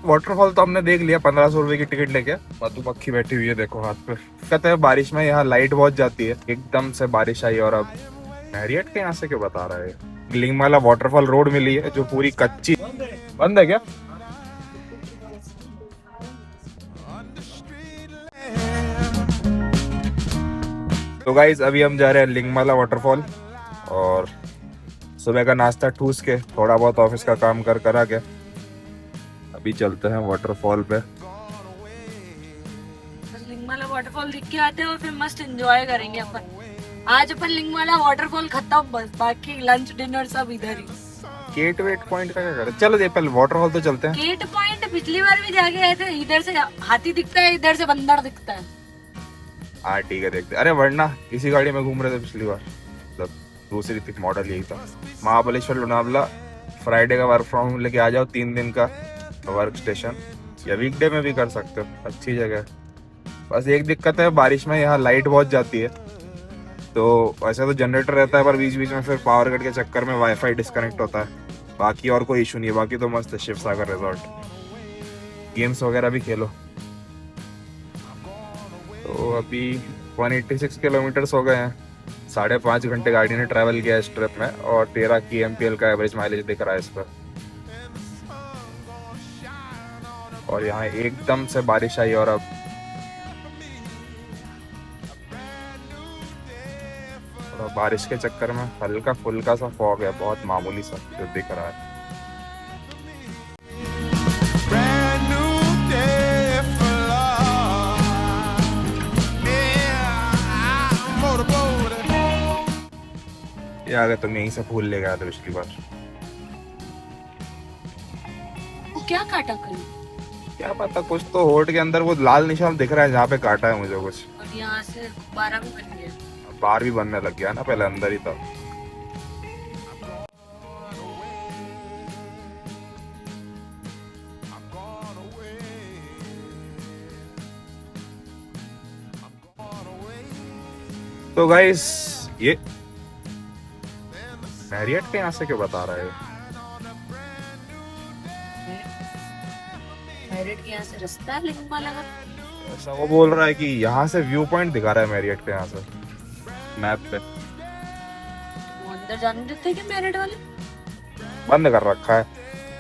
Waterfall तो हमने देख लिया, 1500 रुपए की टिकट लेके। मधुमक्खी बैठी हुई है देखो हाथ पे। कहते हैं बारिश में यहाँ लाइट बहुत जाती है, एकदम से बारिश आई और अब मैरियट के यहाँ से क्यों बता रहा है। लिंगमाला वाटरफॉल रोड मिली है जो पूरी कच्ची। बंद है क्या? तो गाइज अभी हम जा रहे हैं लिंगमाला वाटरफॉल, और सुबह का नाश्ता ठूस के थोड़ा बहुत ऑफिस का काम करा के अभी चलते हैं वाटरफॉल पे। लिंगमाला वाटरफॉल देख के आते हैं और फिर मस्त एंजॉय करेंगे अपन। आज अपन लिंगमाला वाटरफॉल खत्म, बस बाकी लंच डिनर सब इधर ही। गेट वेट पॉइंट का क्या करें? चलो ये पहले वाटरफॉल तो चलते हैं। गेट पॉइंट पिछली बार भी जाके आए थे, इधर से हाथी दिखता है, इधर से बंदर दिखता है। हाँ ठीक है, देखते। अरे वरना इसी गाड़ी में घूम रहे थे पिछली बार, मतलब दूसरी थी, मॉडल यही था। महाबलेश्वर लोनावला फ्राइडे का वर्क फ्रॉम होम लेके आ जाओ, 3 दिन का वर्क स्टेशन, या वीकडे में भी कर सकते हो, अच्छी जगह है। बस एक दिक्कत है, बारिश में यहाँ लाइट बहुत जाती है, तो वैसे तो जनरेटर रहता है पर बीच बीच में फिर पावर कट के चक्कर में वाईफाई डिस्कनेक्ट होता है। बाकी और कोई इशू नहीं है, बाकी तो मस्त है शिव सागर रिजॉर्ट, गेम्स वगैरह भी खेलो। तो अभी 186 किलोमीटर्स हो गए हैं, 5.5 घंटे गाड़ी ने ट्रैवल किया इस ट्रिप में, और 13 kmpl का एवरेज माइलेज दिख रहा है इस पर। और यहाँ एकदम से बारिश आई और अब बारिश के चक्कर में हल्का फुल्का सा फॉग है, बहुत मामूली सा जो दिख रहा है। ये आगे तुम यहीं से फूल ले गया था पिछली बार। वो क्या काटा कल? क्या पता, कुछ तो होठ के अंदर वो लाल निशान दिख रहा है जहाँ पे काटा है मुझे कुछ। और यहाँ से 12 भी बन गया। बाहर भी बनने लग गया ना, पहले अंदर ही था। तो गाइस ये मैरियट के यहाँ से क्यों बता रहा है? मैरियट के यहाँ से रास्ता है लिंगमाला का। ऐसा वो बोल रहा है कि यहाँ से व्यू पॉइंट दिखा रहा है मैरियट के यहाँ से मैप पे। वो अंदर जाने देते हैं क्या मैरियट वाले? बंद कर रखा है,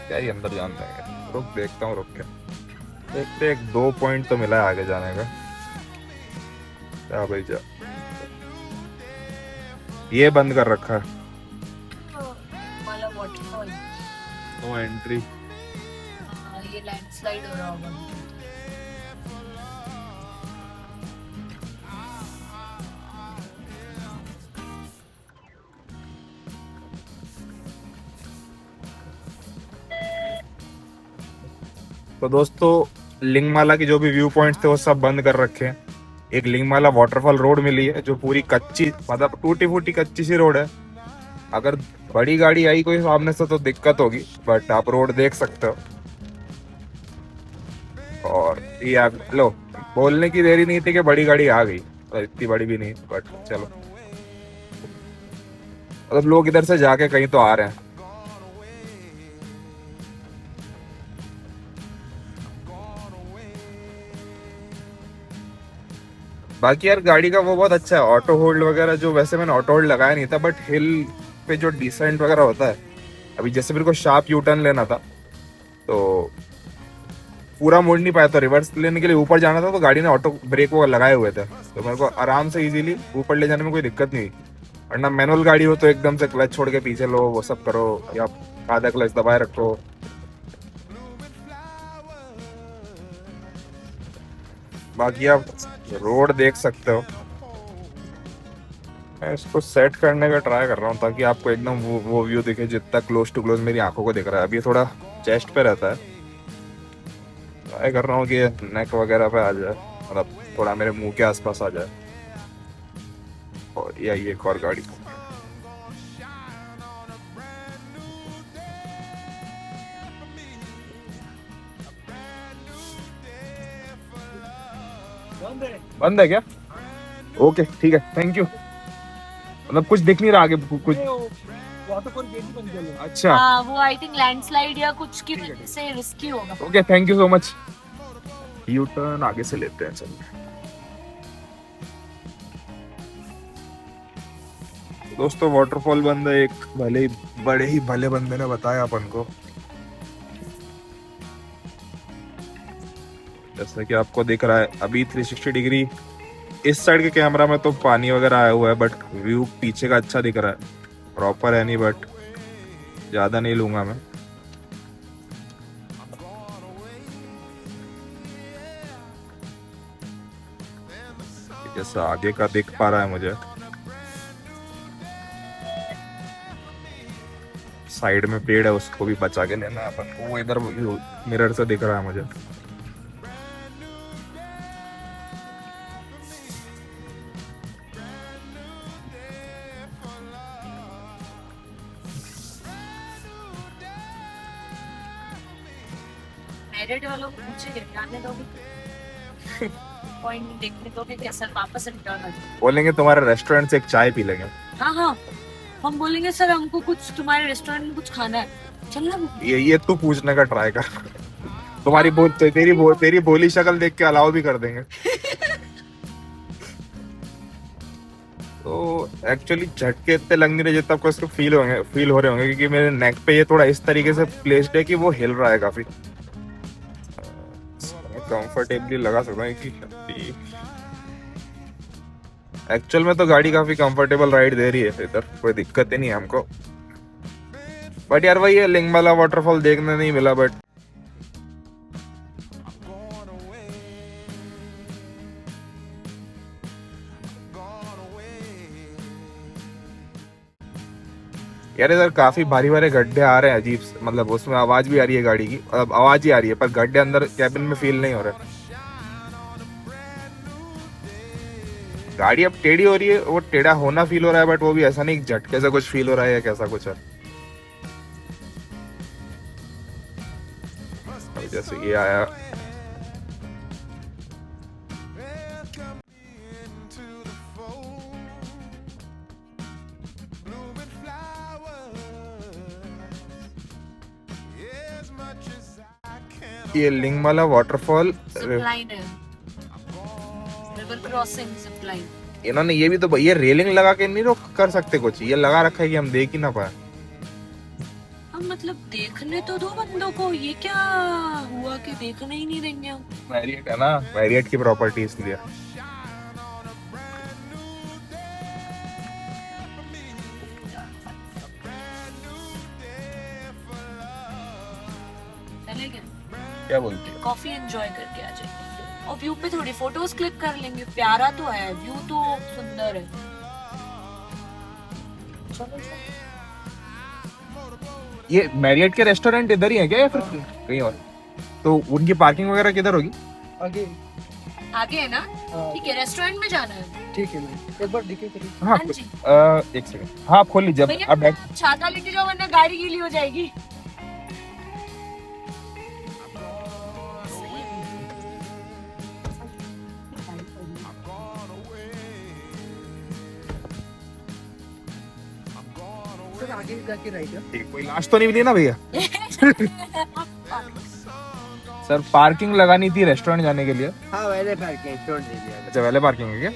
क्या ही अंदर जान देंगे। रुक देखता हूँ, रुक के देखते। 1-2 पॉइंट तो मिला है आगे जाने का। क्या भाई जा, ये बंद कर रखा है, वाला वाटरफॉल। No entry. ये लैंडस्लाइड हो रहा होगा। तो दोस्तों लिंगमाला की जो भी व्यू पॉइंट्स थे वो सब बंद कर रखे हैं। एक लिंगमाला वाटरफॉल रोड मिली है जो पूरी कच्ची, मतलब टूटी फूटी कच्ची सी रोड है। अगर बड़ी गाड़ी आई कोई सामने से तो दिक्कत होगी, बट आप रोड देख सकते हो। और ये लो, बोलने की देरी नहीं थी कि बड़ी गाड़ी आ गई, तो इतनी बड़ी भी नहीं, बट चलो, मतलब लोग इधर से जाके कहीं तो आ रहे हैं। बाकी यार गाड़ी का वो बहुत अच्छा है, ऑटो होल्ड वगैरह, जो वैसे मैंने ऑटो होल्ड लगाया नहीं था, बट हिल पे जो डिसेंट वगैरह होता है, अभी जैसे मेरे को शार्प यू टर्न लेना था तो पूरा मोड़ नहीं पाया, तो रिवर्स लेने के लिए ऊपर जाना था, तो गाड़ी ने ऑटो ब्रेक वो लगाए हुए थे, तो मेरे को आराम से इजीली ऊपर ले जाने में कोई दिक्कत नहीं। वरना मैनुअल गाड़ी हो तो एकदम से क्लच छोड़ के पीछे लो, वो सब करो, या आधा क्लच दबाए रखो। बाकी आप रोड देख सकते हो, मैं इसको सेट करने का ट्राई कर रहा हूँ ताकि आपको एकदम वो व्यू दिखे जितना क्लोज टू क्लोज मेरी आंखों को दिख रहा है। अभी थोड़ा चेस्ट पे रहता है, ट्राई कर रहा हूँ कि नेक वगैरह पे आ जाए, मतलब थोड़ा मेरे मुंह के आसपास आ जाए। और ये एक और गाड़ी, बंद है क्या? ओके ठीक है, थैंक यू। मतलब कुछ दिख नहीं रहा आगे कुछ। वाटरफॉल गेट भी बंद कर लो। अच्छा हाँ वो आई थिंक लैंडस्लाइड या कुछ की वजह से रिस्की होगा। Okay thank you so much. U turn आगे से लेते हैं चलिए। दोस्तों वाटरफॉल बंद है एक भले ही बड़े ही भले बंदे ने बताया अपन को। जैसा कि आपको दिख रहा है अभी 360 डिग्री इस साइड के कैमरा में तो पानी वगैरह आया हुआ है बट व्यू पीछे का अच्छा दिख रहा है। प्रॉपर है नहीं बट ज्यादा नहीं लूंगा मैं। जैसा आगे का दिख पा रहा है मुझे साइड में पेड़ है उसको भी बचा के लेना है अपन को। वो इधर मिरर से दिख रहा है मुझे। मैरिड वालों को पूछे जाने दोगे पॉइंट देखने दोगे कैसा वापस रिटर्न आ जाए। बोलेंगे तुम्हारे रेस्टोरेंट से एक चाय पी लेंगे। हाँ हाँ हम बोलेंगे सर हमको कुछ तुम्हारे रेस्टोरेंट में कुछ खाना है चलना। ये तू पूछने का ट्राई कर। तुम्हारी तेरी बोली शक्ल देख के अलाउ भी कर देंगे। तो एक्चुअली झटके इतने लग नहीं रहे जितना आपको इसको फील हो रहे होंगे क्योंकि मेरे नेक पे ये थोड़ा इस तरीके से प्लेस्ड है कि वो हिल रहा है काफी। कंफर्टेबली लगा सकता हूँ कि एक्चुअल में तो गाड़ी काफी कंफर्टेबल राइड दे रही है इधर कोई दिक्कत ही नहीं है हमको। बट यार वही है लिंगमाला वाटरफॉल देखने नहीं मिला बट यार इधर काफी भारी भारी गड्ढे आ रहे हैं अजीब से। मतलब उसमें आवाज भी आ रही है गाड़ी की मतलब आवाज ही आ रही है पर गड्ढे अंदर कैबिन में फील नहीं हो रहा। गाड़ी अब टेढ़ी हो रही है वो टेढ़ा होना फील हो रहा है बट वो भी ऐसा नहीं झटके से कुछ फील हो रहा है या कैसा कुछ है। जैसे ये आया ये लिंगमाला वाटरफॉल जिपलाइन है रिवर क्रॉसिंग जिपलाइन। इन्होंने ये भी तो ये रेलिंग लगा के नहीं रोक कर सकते कुछ ये लगा रखा है कि हम देख ही ना पाए। हम मतलब देखने तो दो बंदों को ये क्या हुआ कि देखने ही नहीं देंगे हम। मैरियट है ना मैरियट की प्रॉपर्टी इसलिए। चलेंगे क्या बोलती है कॉफी एंजॉय करके आ जाएंगे और व्यू पे थोड़ी फोटोज क्लिक कर लेंगे। प्यारा तो है व्यू तो सुंदर है। चलो ये मैरियट के रेस्टोरेंट इधर ही है क्या या फिर कहीं और? तो उनकी पार्किंग वगैरह किधर होगी? आगे आगे है ना। हाँ, ठीक है रेस्टोरेंट में जाना है। ठीक है मैम एक बार दिखे करिए। हाँ हाँ जी एक सेकंड हाँ आप खोल लीजिए भैया अब बैठ। छाता लेके जाओ वरना गाड़ी गीली हो जाएगी। सर आगे जाके राइट है। ठीक कोई लाश तो नहीं मिली ना भैया? सर पार्किंग लगानी थी रेस्टोरेंट जाने के लिए। हाँ पहले पार्किंग छोड़ दीजिए। अच्छा पहले पार्किंग है क्या?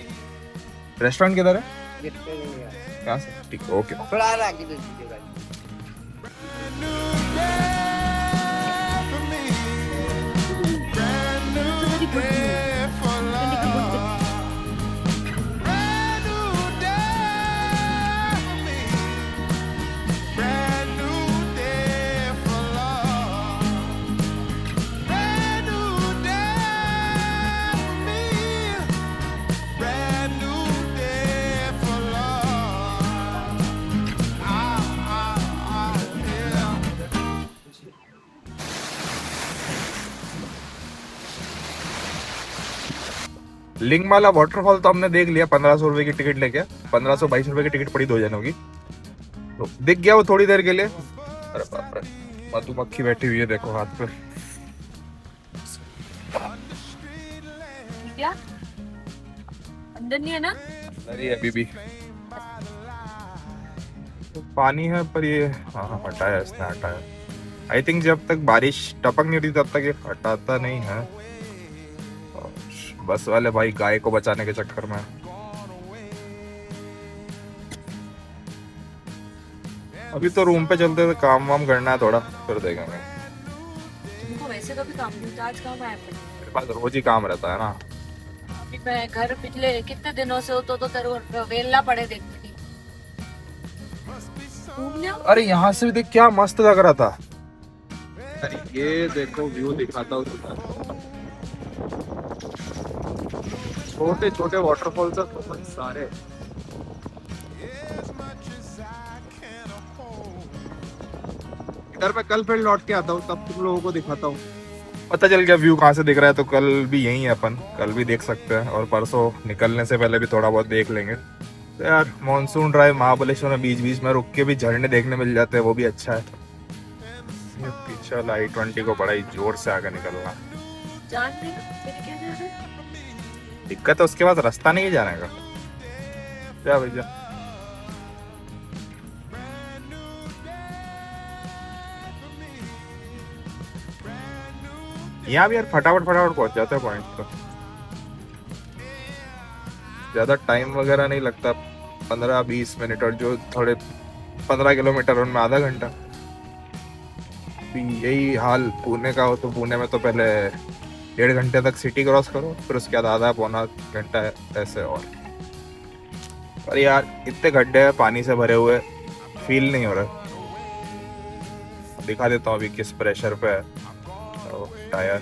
रेस्टोरेंट किधर है? गिफ्ट कहाँ से? ठीक है ओके। थोड़ा आगे दीजिए गाड़ी। लिंगमाला वाटरफॉल तो हमने देख लिया 1500 रुपए की टिकट लेके 1522 रुपए की टिकट पड़ी 2 जनों की। तो दिख गया वो थोड़ी देर के लिए। अरे बाप रे मधुमक्खी बैठी हुई है देखो हाथ पे। क्या अंदर नहीं है ना? अरे अभी भी पानी है पर ये हाँ हटाया इसने हटाया। आई थिंक जब तक बारिश टपक नहीं रही तब तक ये हटाता नहीं है। और बस वाले भाई गाय को बचाने के चक्कर में। अभी तो रूम पे चलते थे, काम वाम करना है थोड़ा, फिर देखेंगे। तुमको वैसे कभी काम नहीं होता, आज काम आया पर मेरे पास रोज ही काम रहता है ना। अभी मैं घर पिछले कितने दिनों से हो तो तेरे को वेला पड़े देखती थी। घूमने आओ। अरे यहाँ से भी देख क्या मस्त लग रहा था। अरे ये देखो व्यू दिखाता हूँ छोटे छोटे वाटरफॉल्स है बहुत सारे। इधर मैं कल फिर लौट के आता हूँ तब तुम लोगों को दिखाता हूँ। पता चल गया व्यू कहाँ से दिख रहा है, तो कल भी यही है, अपन कल भी देख सकते हैं और परसों निकलने से पहले भी थोड़ा बहुत देख लेंगे। तो यार मॉनसून ड्राइव महाबलेश्वर में बीच बीच में रुक के भी झरने देखने मिल जाते हैं, वो भी अच्छा है। ये पीछे वाला I-20 को बड़ा ही जोर से आगे निकलना। जान नहीं मेरे क्या जा रहा है। दिक्कत है उसके बाद रास्ता नहीं है जाने का। क्या भैया यहाँ भी यार फटाफट फटाफट पहुंच जाते हैं पॉइंट पर, ज्यादा टाइम वगैरह नहीं लगता, 15-20 मिनट, और जो थोड़े 15 किलोमीटर उनमें आधा घंटा। यही हाल पुणे का हो तो पुणे में तो पहले 1.5 घंटे तक सिटी क्रॉस करो, फिर उसके बाद आधा पौना घंटा ऐसे। और यार इतने गड्ढे हैं पानी से भरे हुए, फील नहीं हो रहा। दिखा देता हूँ अभी किस प्रेशर पे है। टायर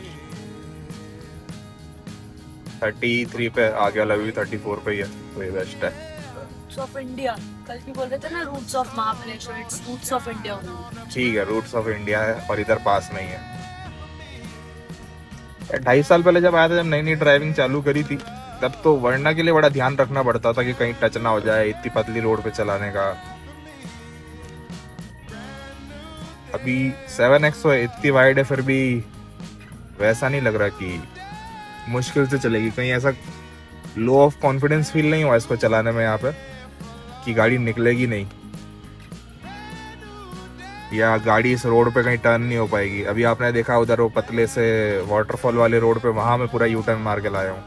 33 पे, आगे वाला भी 34 पे ही है, तो ये बेस्ट है। रूट्स ऑफ इंडिया, कल भी बोल रहे थे ना, roots of Mahabaleshwar, it's roots of India. ठीक है, रूट्स ऑफ इंडिया है और इधर पास में ही है। 2.5 साल पहले जब आया था, जब नई नई ड्राइविंग चालू करी थी, तब तो वरना के लिए बड़ा ध्यान रखना पड़ता था कि कहीं टच ना हो जाए इतनी पतली रोड पे चलाने का। अभी 7X है, इतनी वाइड है, फिर भी वैसा नहीं लग रहा कि मुश्किल से चलेगी। कहीं ऐसा लो ऑफ कॉन्फिडेंस फील नहीं हुआ इसको चलाने में यहाँ पे कि गाड़ी निकलेगी नहीं, या गाड़ी इस रोड पे कहीं टर्न नहीं हो पाएगी। अभी आपने देखा उधर वो पतले से वाटरफॉल वाले रोड पे, वहां मैं पूरा यू टर्न मार के लाया हूँ।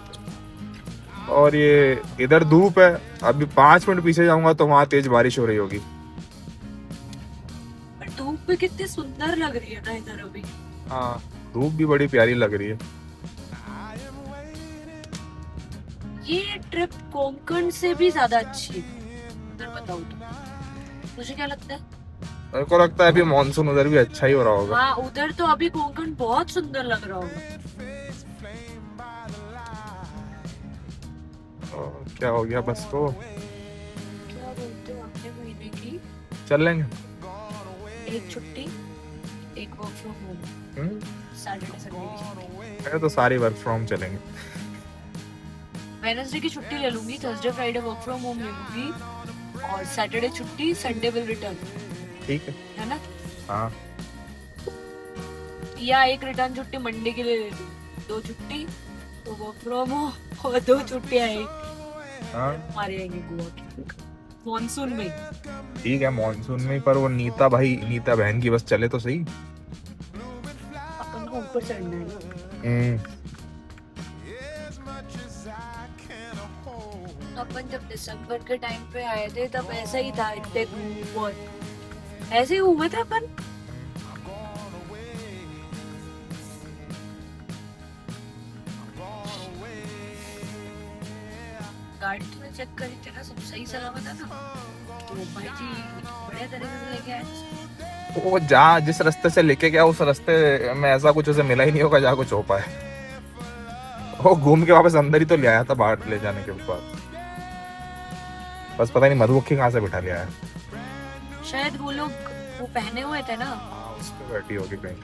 और ये इधर धूप है, अभी 5 मिनट पीछे जाऊंगा तो वहां तेज बारिश हो रही होगी। पर धूप भी कितनी सुंदर लग रही है ना इधर अभी। हाँ धूप भी बड़ी प्यारी लग रही है। ये ट्रिप कोंकण से भी ज्यादा अच्छी है अगर बताऊं तो। मुझे क्या लगता है, मेरे को लगता है अभी मानसून उधर भी अच्छा ही हो रहा होगा। हाँ उधर तो अभी कोंकण बहुत सुंदर लग रहा होगा। क्या हो गया बस को, क्या बोलते हो, अगले महीने की चल लेंगे। एक छुट्टी, एक work from home, Saturday Sunday की छुट्टी। अरे तो सारी वर्क फ्रॉम चलेंगे। वेडनेसडे की छुट्टी ले लूंगी, Thursday Friday work from home ले लूंगी, और सैटरडे छुट्टी, संडे विल रिटर्न। ठीक है ना? हाँ या एक रिटर्न छुट्टी मंडे के लिए ले लूं, 2 छुट्टी तो वर्क फ्रॉम होम, और 2 छुट्टियां हाँ हमारे आएंगे गोवा की मॉनसून में। ठीक है मॉनसून में, पर वो नीता भाई, नीता बहन की बस चले तो सही। अपन को ऊपर चढ़ना है। अपन जब दिसंबर के टाइम पे आए थे तब ऐसा ही था, इतने बहुत ऐसे ही घूमे थे अपन। गाड़ी तो चेक करी थी ना, सब सही सलामत है ना, तो भाई जी बढ़िया तरीके से लेके आए। वो जहाँ जिस रास्ते से लेके गया उस रास्ते में ऐसा कुछ उसे मिला ही नहीं होगा जहाँ कुछ हो पाए। वो घूम के वापस अंदर ही तो ले आया था बाहर ले जाने के बाद, बस पता नहीं मधुमक्खी कहाँ से बिठा लिया है। शायद वो लोग वो पहने हुए थे ना, उस पे बैठी होगी कहीं।